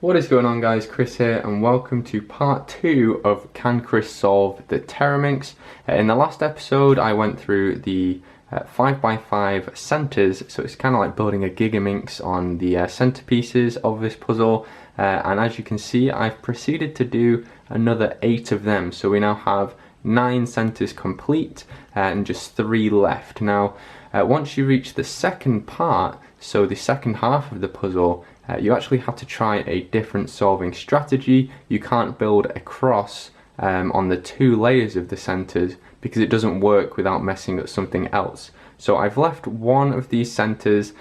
What is going on, guys? Chris here, and welcome to part 2 of CanChrisSolve the Teraminx. In the last episode I went through the 5x5 centers, so it's kind of like building a Gigaminx on the centerpieces of this puzzle, and as you can see I've proceeded to do another 8 of them, so we now have 9 centers complete and just 3 left. Now once you reach the second part, so the second half of the puzzle, you actually have to try a different solving strategy. You can't build a cross on the 2 layers of the centers because it doesn't work without messing up something else. So I've left one of these centers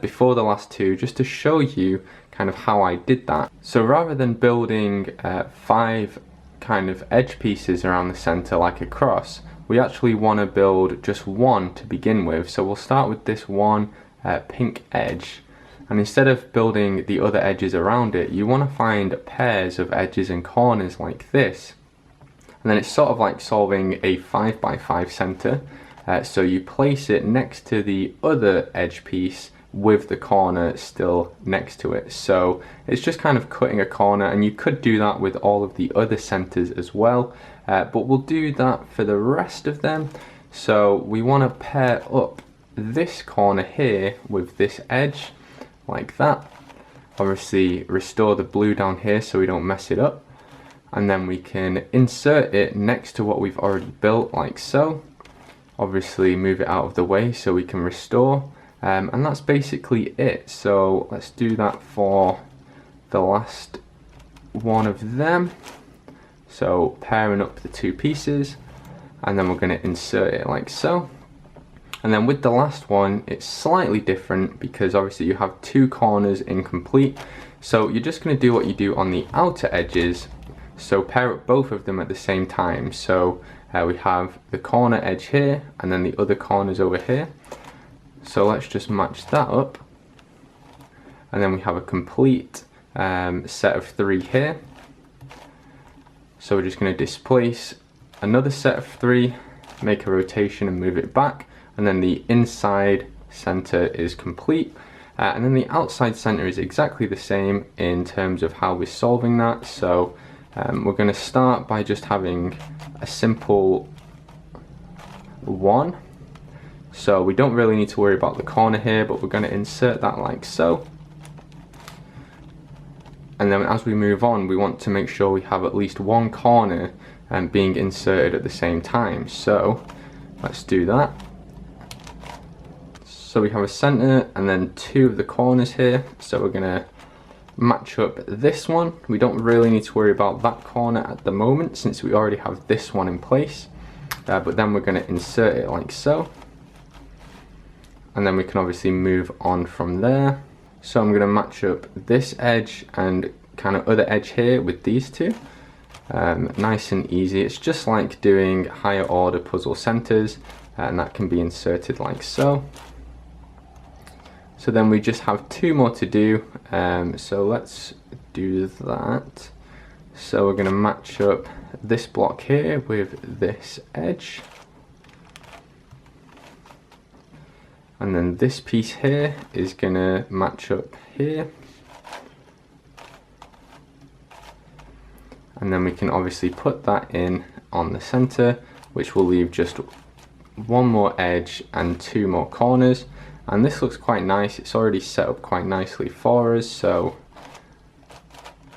before the last 2 just to show you kind of how I did that. So rather than building 5 kind of edge pieces around the center like a cross, we actually want to build just one to begin with. So we'll start with this one pink edge. And instead of building the other edges around it, you want to find pairs of edges and corners like this. And then it's sort of like solving a 5x5 center. So you place it next to the other edge piece with the corner still next to it. So it's just kind of cutting a corner, and you could do that with all of the other centers as well. But we'll do that for the rest of them. So we want to pair up this corner here with this edge, like that. Obviously restore the blue down here so we don't mess it up, and then we can insert it next to what we've already built like so. Obviously move it out of the way so we can restore, and that's basically it. So let's do that for the last one of them. So pairing up the 2 pieces, and then we're going to insert it like so. And then with the last one, it's slightly different because obviously you have 2 corners incomplete. So you're just going to do what you do on the outer edges. So pair up both of them at the same time. So we have the corner edge here, and then the other corners over here. So let's just match that up. And then we have a complete set of 3 here. So we're just going to displace another set of 3, make a rotation and move it back. And then the inside center is complete, and then the outside center is exactly the same in terms of how we're solving that. So we're going to start by just having a simple 1. So we don't really need to worry about the corner here, but we're going to insert that like so. And then as we move on, we want to make sure we have at least 1 corner being inserted at the same time. So let's do that. So we have a center and then 2 of the corners here. So we're gonna match up this one. We don't really need to worry about that corner at the moment since we already have this one in place. But then we're gonna insert it like so. And then we can obviously move on from there. So I'm gonna match up this edge and kind of other edge here with these 2. Nice and easy. It's just like doing higher order puzzle centers, and that can be inserted like so. So then we just have 2 more to do, so let's do that. So we're going to match up this block here with this edge. And then this piece here is going to match up here. And then we can obviously put that in on the center, which will leave just 1 more edge and 2 more corners. And this looks quite nice. It's already set up quite nicely for us, so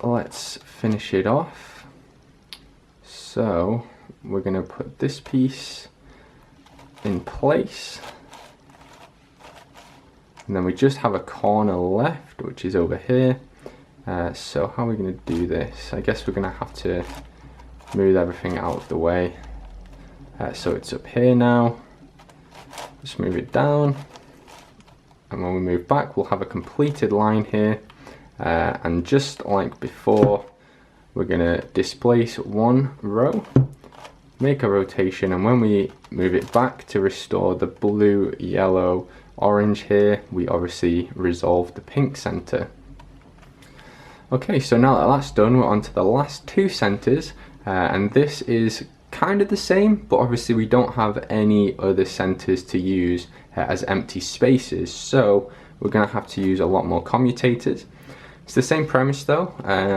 let's finish it off. So we're going to put this piece in place, and then we just have a corner left, which is over here. So how are we going to do this? I guess we're going to have to move everything out of the way. So it's up here now. Just move it down. And when we move back, we'll have a completed line here. And just like before, we're going to displace 1 row, make a rotation, and when we move it back to restore the blue, yellow, orange here, we obviously resolve the pink center. Okay, so now that that's done, we're on to the last 2 centers, and this is kind of the same, but obviously we don't have any other centers to use as empty spaces, so we're going to have to use a lot more commutators. It's the same premise though.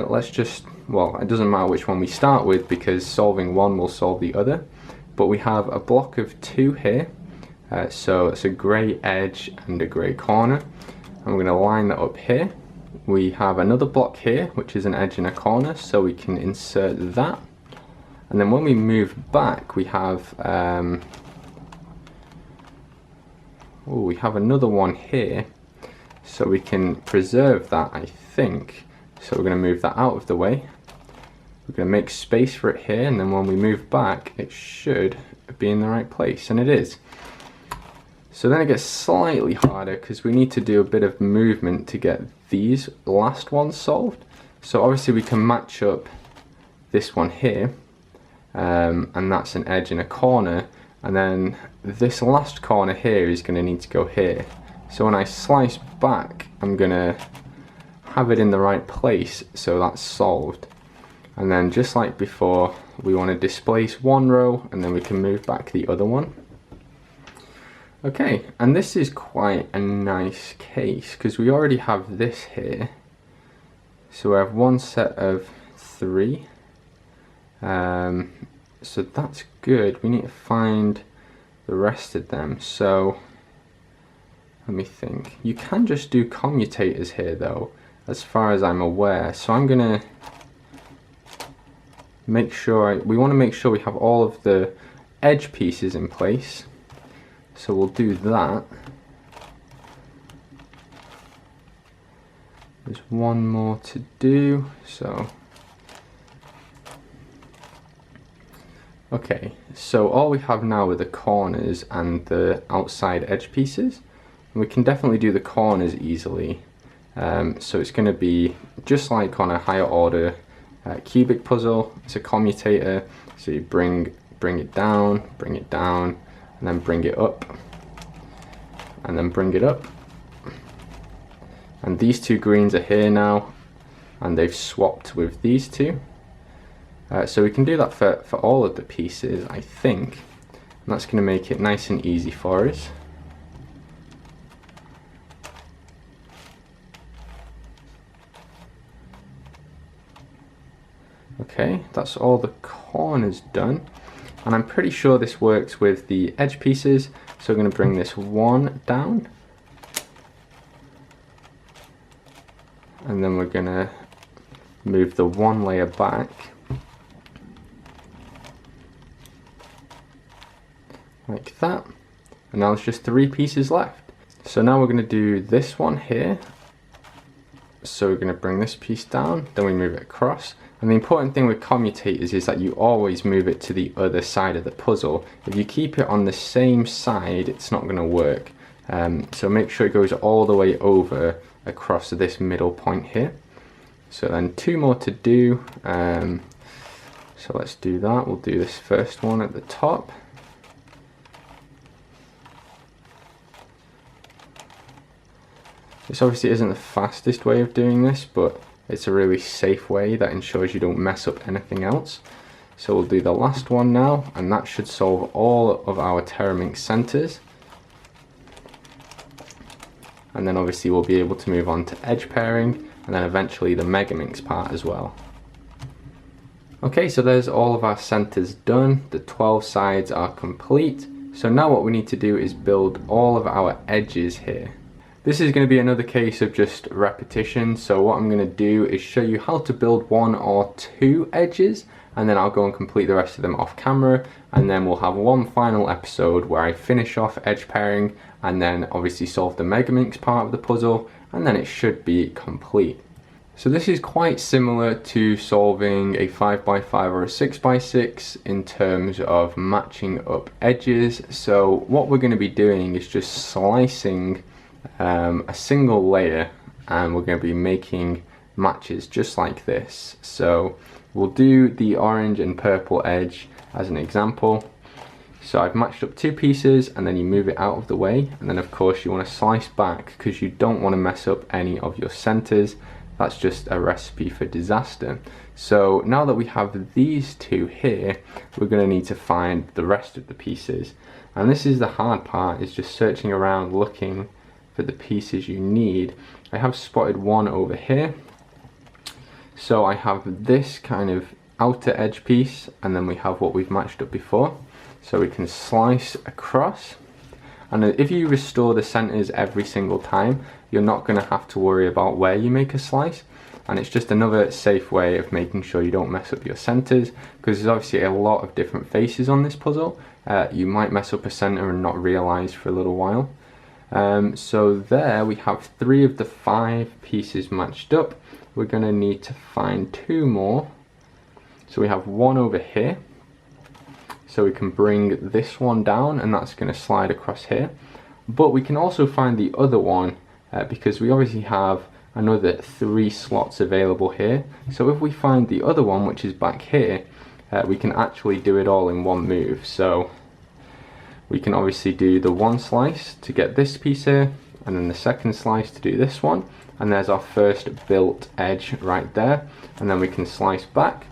Let's just, well, it doesn't matter which one we start with because solving one will solve the other. But we have a block of 2 here. So it's a grey edge and a grey corner. And we're going to line that up here. We have another block here, which is an edge and a corner, so we can insert that. And then when we move back, we have we have another one here, so we can preserve that, I think. So we're going to move that out of the way. We're going to make space for it here, and then when we move back, it should be in the right place, and it is. So then it gets slightly harder because we need to do a bit of movement to get these last ones solved. So obviously we can match up this one here, and that's an edge and a corner, and then this last corner here is going to need to go here. So when I slice back, I'm going to have it in the right place, so that's solved. And then just like before, we want to displace one row, and then we can move back the other one. Okay, and this is quite a nice case because we already have this here. So we have one set of 3. So that's good. We need to find the rest of them. So let me think. You can just do commutators here though, as far as I'm aware. So I'm gonna make sure, we want to make sure we have all of the edge pieces in place. So we'll do that. There's one more to do, so. Okay, so all we have now are the corners and the outside edge pieces. We can definitely do the corners easily. So it's going to be just like on a higher order cubic puzzle. It's a commutator, so you bring it down, and then bring it up, and then bring it up. And these 2 greens are here now, and they've swapped with these 2. So we can do that for all of the pieces, I think. And that's going to make it nice and easy for us. Okay, that's all the corners done. And I'm pretty sure this works with the edge pieces. So we're going to bring this one down. And then we're going to move the one layer back. Like that. And now there's just 3 pieces left. So now we're going to do this one here. So we're going to bring this piece down, then we move it across. And the important thing with commutators is that you always move it to the other side of the puzzle. If you keep it on the same side, it's not going to work. So make sure it goes all the way over across this middle point here. So then 2 more to do. So let's do that. We'll do this first one at the top. This obviously isn't the fastest way of doing this, but it's a really safe way that ensures you don't mess up anything else. So we'll do the last one now, and that should solve all of our Teraminx centers. And then obviously we'll be able to move on to edge pairing, and then eventually the Megaminx part as well. Okay, so there's all of our centers done. The 12 sides are complete. So now what we need to do is build all of our edges here. This is going to be another case of just repetition, so what I'm going to do is show you how to build 1 or 2 edges, and then I'll go and complete the rest of them off camera, and then we'll have one final episode where I finish off edge pairing, and then obviously solve the Megaminx part of the puzzle, and then it should be complete. So this is quite similar to solving a 5x5 or a 6x6 in terms of matching up edges. So what we're going to be doing is just slicing a single layer, and we're going to be making matches just like this. So we'll do the orange and purple edge as an example. So I've matched up 2 pieces, and then you move it out of the way, and then of course you want to slice back because you don't want to mess up any of your centers. That's just a recipe for disaster. So now that we have these 2 here, we're going to need to find the rest of the pieces, and this is the hard part, is just searching around looking for the pieces you need. I have spotted one over here, So I have this kind of outer edge piece, and then we have what we've matched up before. So we can slice across, and if you restore the centers every single time, you're not going to have to worry about where you make a slice. And it's just another safe way of making sure you don't mess up your centers, because there's obviously a lot of different faces on this puzzle. You might mess up a center and not realize for a little while. So there we have 3 of the 5 pieces matched up. We're going to need to find 2 more. So we have 1 over here. So we can bring this one down, and that's going to slide across here. But we can also find the other one, because we obviously have another 3 slots available here. So if we find the other one, which is back here, we can actually do it all in one move. So we can obviously do the 1 slice to get this piece here, and then the 2nd slice to do this one, and there's our first built edge right there. And then we can slice back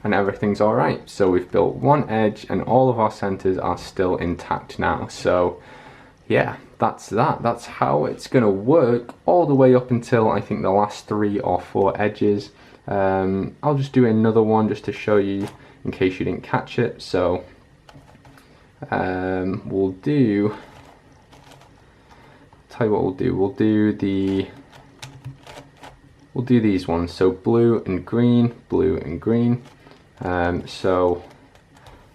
and everything's alright. So we've built 1 edge and all of our centers are still intact now. So yeah, that's how it's gonna work all the way up until I think the last 3 or 4 edges. I'll just do another one just to show you in case you didn't catch it. So we'll do, tell you what we'll do these ones. So blue and green, blue and green. So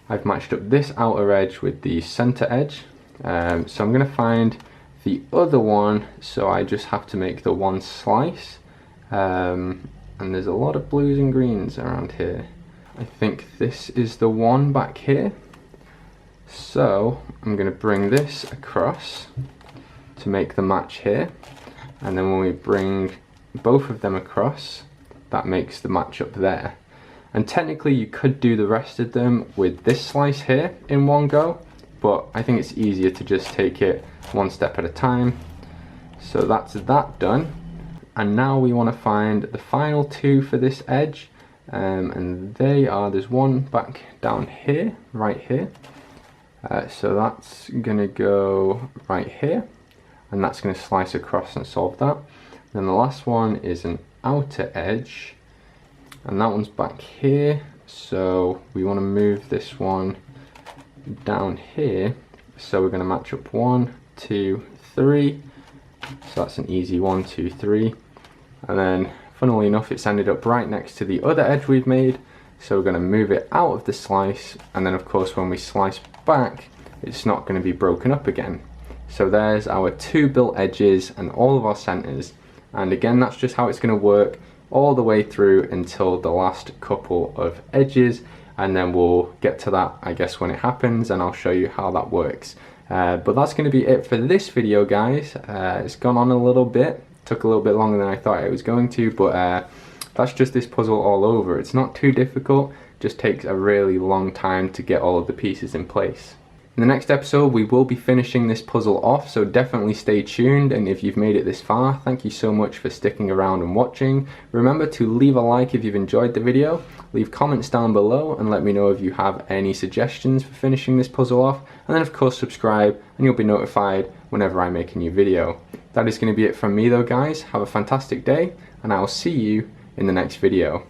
I've matched up this outer edge with the center edge. So I'm going to find the other one, so I just have to make the 1 slice. And there's a lot of blues and greens around here. I think this is the one back here. So I'm going to bring this across to make the match here. And then when we bring both of them across, that makes the match up there. And technically you could do the rest of them with this slice here in one go, but I think it's easier to just take it 1 step at a time. So that's that done. And now we want to find the final 2 for this edge, and they are, there's one back down here, right here. So that's gonna go right here, and that's gonna slice across and solve that. Then the last one is an outer edge, and that one's back here. So we want to move this one down here. So we're going to match up 1, 2, 3. So that's an easy 1, 2, 3. And then funnily enough, it's ended up right next to the other edge we've made. So we're going to move it out of the slice, and then of course when we slice back, it's not going to be broken up again. So there's our 2 built edges and all of our centers. And again, that's just how it's going to work all the way through until the last couple of edges, and then we'll get to that, I guess, when it happens, and I'll show you how that works. But that's going to be it for this video, guys. It's gone on a little bit, took a little bit longer than I thought it was going to, but that's just this puzzle all over. It's not too difficult, just takes a really long time to get all of the pieces in place. In the next episode, we will be finishing this puzzle off, so definitely stay tuned. And if you've made it this far, thank you so much for sticking around and watching. Remember to leave a like if you've enjoyed the video, leave comments down below and let me know if you have any suggestions for finishing this puzzle off, and then of course subscribe and you'll be notified whenever I make a new video. That is going to be it from me though, guys. Have a fantastic day, and I will see you in the next video.